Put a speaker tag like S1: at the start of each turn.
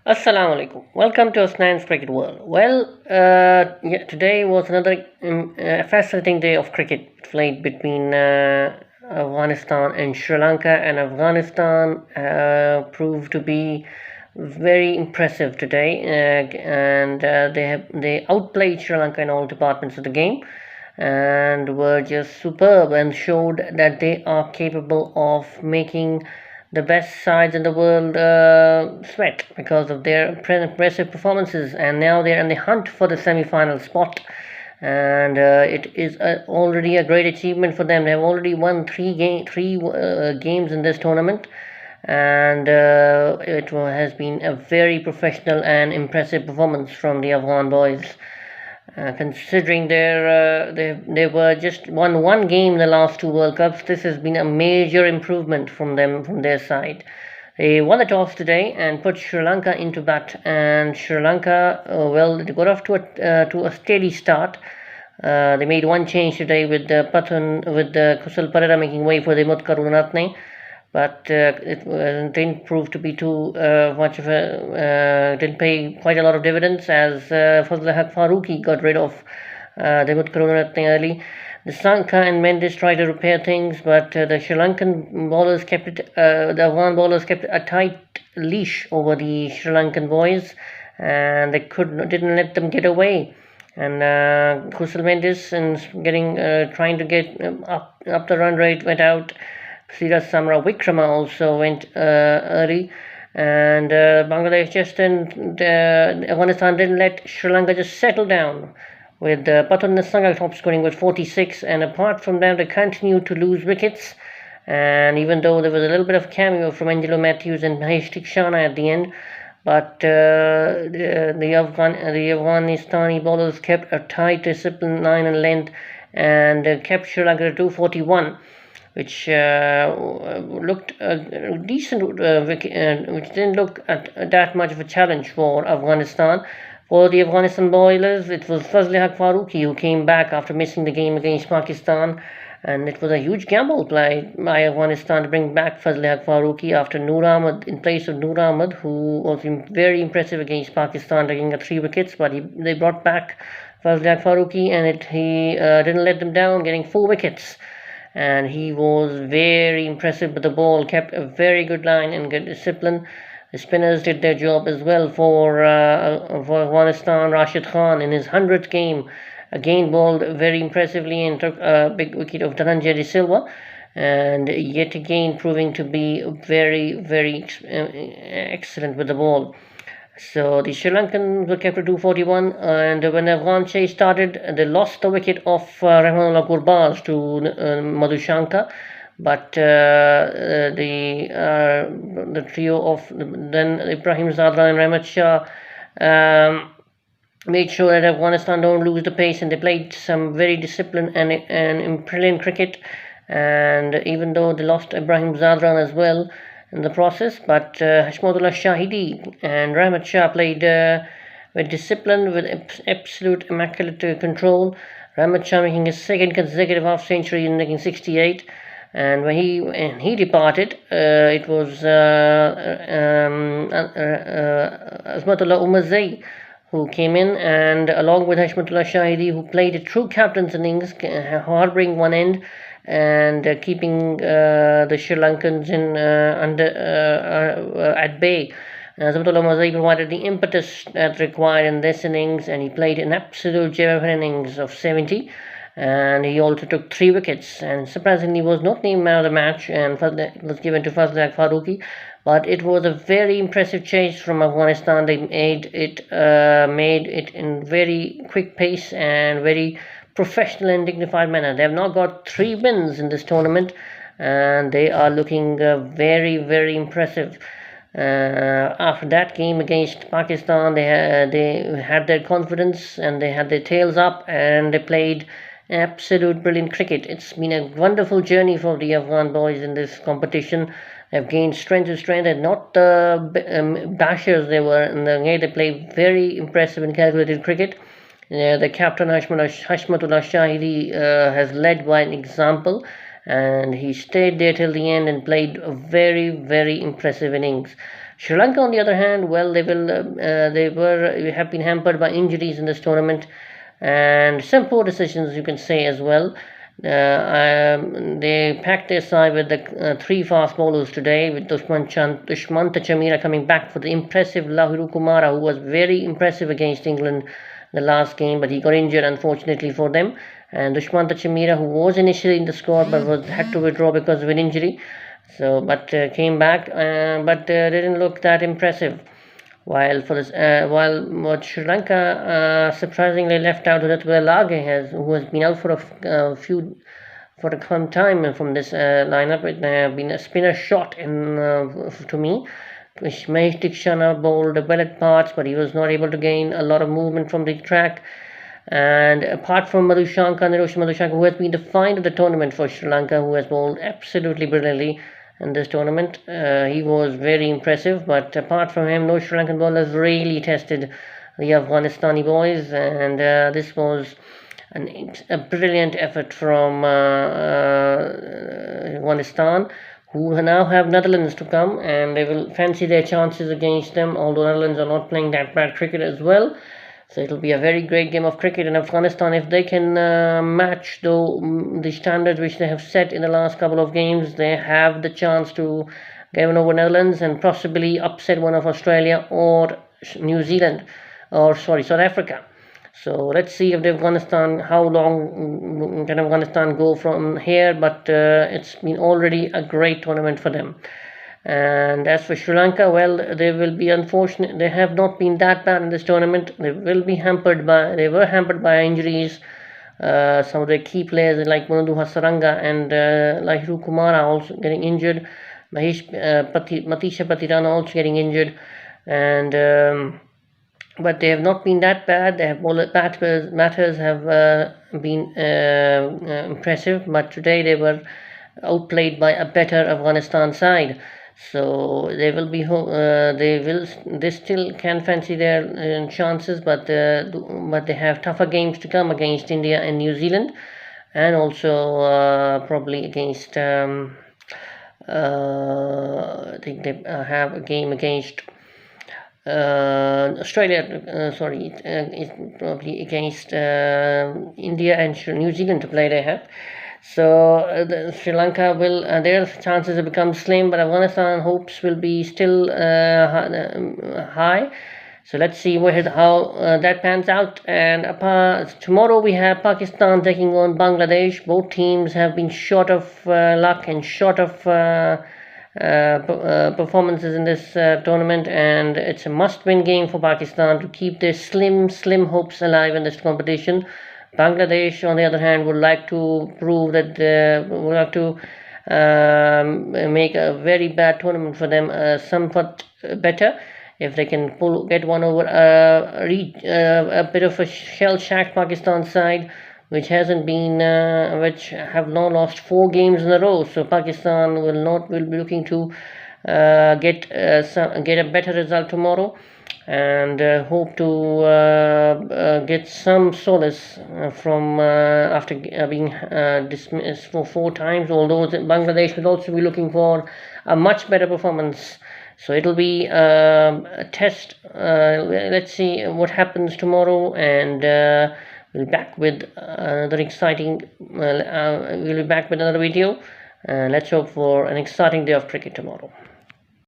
S1: Assalamu alaikum. Welcome to Osman's Cricket World. Today was another fascinating day of cricket played between Afghanistan and Sri Lanka, and Afghanistan proved to be very impressive today, and they outplayed Sri Lanka in all departments of the game, and were just superb and showed that they are capable of making the best sides in the world sweat because of their impressive performances, and now they're in the hunt for the semi-final spot. And it is already a great achievement for them. They have already won three games in this tournament, and it has been a very professional and impressive performance from the Afghan boys. Considering they were just won one game in the last two World Cups, this has been a major improvement from their side. They won the toss today and put Sri Lanka into bat, and Sri Lanka, they got off to a steady start. They made one change today with Kusal Perera making way for the Mutkarunatne, but it didn't prove to be too much of didn't pay quite a lot of dividends, as Fazlul Haq Farooqi got rid of Demut Karunaratne early. The Sanka and Mendes tried to repair things, but the Sri Lankan bowlers the Afghan bowlers kept a tight leash over the Sri Lankan boys, and they didn't let them get away. And Kusal Mendes, and trying to get up the run rate, went out. Siraj Samra Wikrama also went early, and Bangladesh Afghanistan didn't let Sri Lanka just settle down, with Pathan Nissanka top scoring with 46, and apart from that they continued to lose wickets. And even though there was a little bit of cameo from Angelo Matthews and Mahesh Tikshana at the end, but the Afghanistani bowlers kept a tight discipline line and length, and kept Sri Lanka to 241, which looked decent, which didn't look at that much of a challenge for Afghanistan. For the Afghanistan bowlers, it was Fazlul Haq Farooqi who came back after missing the game against Pakistan, and it was a huge gamble played by Afghanistan to bring back Fazlul Haq Farooqi after Noor Ahmed in place of Noor Ahmed, who was very impressive against Pakistan, taking 3 wickets. But they brought back Fazlul Haq Farooqi, and he didn't let them down, getting 4 wickets. And he was very impressive with the ball, kept a very good line and good discipline. The spinners did their job as well for Afghanistan. Rashid Khan, in his 100th game, again bowled very impressively and took a big wicket of Dhananjay De Silva, and yet again proving to be very excellent with the ball. So the Sri Lankans were kept to 241, and when the Afghan chase started, they lost the wicket of Rahmanullah Gurbaz to Madhushanka, but the trio of then Ibrahim Zadran and Rahmat Shah made sure that Afghanistan don't lose the pace, and they played some very disciplined and brilliant cricket. And even though they lost Ibrahim Zadran as well in the process, but Hashmatullah Shahidi and Rahmat Shah played with discipline, with absolute immaculate control. Rahmat Shah making his second consecutive half century in 1968, and when he departed, it was Azmatullah Umarzai who came in, and along with Hashmatullah Shahidi, who played a true captain's innings, harboring one end and keeping the Sri Lankans at bay. Azmatullah Umarzai provided the impetus that required in this innings, and he played an absolute gem of an innings of 70, and he also took 3 wickets, and surprisingly was not named man of the match, and was given to Fazlul Haq Farooqi. But it was a very impressive chase from Afghanistan. They made it in very quick pace and very professional and dignified manner. They have now got 3 wins in this tournament, and they are looking very impressive. After that game against Pakistan, they had their confidence, and they had their tails up, and they played absolute brilliant cricket. It's been a wonderful journey for the Afghan boys in this competition. They've gained strength to strength, and not the bashers they were in the game. They played very impressive and calculated cricket. The captain Hashmatullah Shahidi has led by an example, and he stayed there till the end and played a very impressive innings. Sri Lanka, on the other hand, well, they have been hampered by injuries in this tournament and some poor decisions, you can say as well. They packed their side with the three fast bowlers today, with Dushmanta Chamira coming back for the impressive Lahiru Kumara, who was very impressive against England the last game, but he got injured unfortunately for them. And Dushmanta Chamira, who was initially in the squad but had to withdraw because of an injury, so but came back, but didn't look that impressive. While what Sri Lanka surprisingly left out Udatwala Lage who has been out for some time from this lineup. It been a spinner shot to me. Mahesh Dikshana bowled well at parts, but he was not able to gain a lot of movement from the track. And apart from Nirosh Madhushanka, who has been the find of the tournament for Sri Lanka, who has bowled absolutely brilliantly in this tournament, he was very impressive. But apart from him, no Sri Lankan bowlers really tested the Afghanistani boys, and this was a brilliant effort from Afghanistan, who now have Netherlands to come, and they will fancy their chances against them, although Netherlands are not playing that bad cricket as well. So it'll be a very great game of cricket in Afghanistan. If they can match the standards which they have set in the last couple of games, they have the chance to get over Netherlands and possibly upset one of Australia or New Zealand, or sorry, South Africa. So let's see if how long can Afghanistan go from here, but it's been already a great tournament for them. And as for Sri Lanka, well, they will be unfortunate. They have not been that bad in this tournament. They were hampered by injuries. Some of their key players like Mundu Hasaranga and Lahiru Kumara also getting injured. Matisha Patirana also getting injured. And but they have not been that bad. They have matters have been impressive, but today they were outplayed by a better Afghanistan side. So they still can fancy their chances, but they have tougher games to come against India and New Zealand, and also probably against I think they have a game against Australia, it's probably against India and New Zealand to play they have. So Sri Lanka will, their chances have become slim, but Afghanistan hopes will be still high. So let's see how that pans out. And tomorrow we have Pakistan taking on Bangladesh. Both teams have been short of luck and short of performances in this tournament, and it's a must-win game for Pakistan to keep their slim hopes alive in this competition. Bangladesh, on the other hand, would like to prove that would like to make a very bad tournament for them somewhat better. If they can get one over a bit of a shell-shocked Pakistan side, which hasn't been, which have now lost 4 games in a row. So Pakistan will be looking to get a better result tomorrow, and hope to get some solace from after being dismissed for 4 times. Although Bangladesh will also be looking for a much better performance. So it'll be a test. Let's see what happens tomorrow, and we'll be back with another exciting. We'll be back with another video. Let's hope for an exciting day of cricket tomorrow.